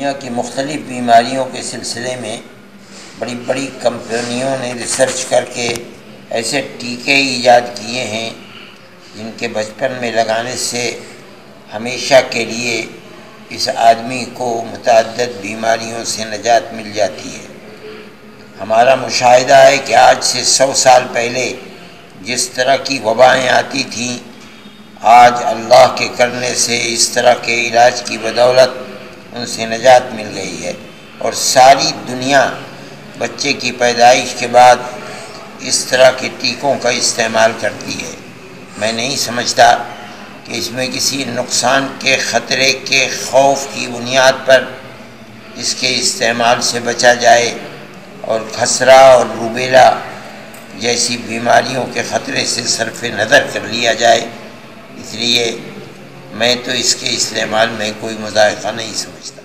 دنیا کی مختلف بیماریوں کے سلسلے میں بڑی بڑی کمپنیوں نے ریسرچ کر کے ایسے ٹیکے ایجاد کیے ہیں جن کے بچپن میں لگانے سے ہمیشہ کے لیے اس آدمی کو متعدد بیماریوں سے نجات مل جاتی ہے۔ ہمارا مشاہدہ ہے کہ آج سے 100 سال پہلے جس طرح کی وبائیں آتی تھیں، آج اللہ کے کرنے سے اس طرح کے علاج کی بدولت ان سے نجات مل گئی ہے، اور ساری دنیا بچے کی پیدائش کے بعد اس طرح کے ٹیکوں کا استعمال کرتی ہے۔ میں نہیں سمجھتا کہ اس میں کسی نقصان کے خطرے کے خوف کی بنیاد پر اس کے استعمال سے بچا جائے اور خسرہ اور روبیلا جیسی بیماریوں کے خطرے سے صرف نظر کر لیا جائے، اس لیے میں تو اس کے استعمال میں کوئی مضائقہ نہیں سمجھتا۔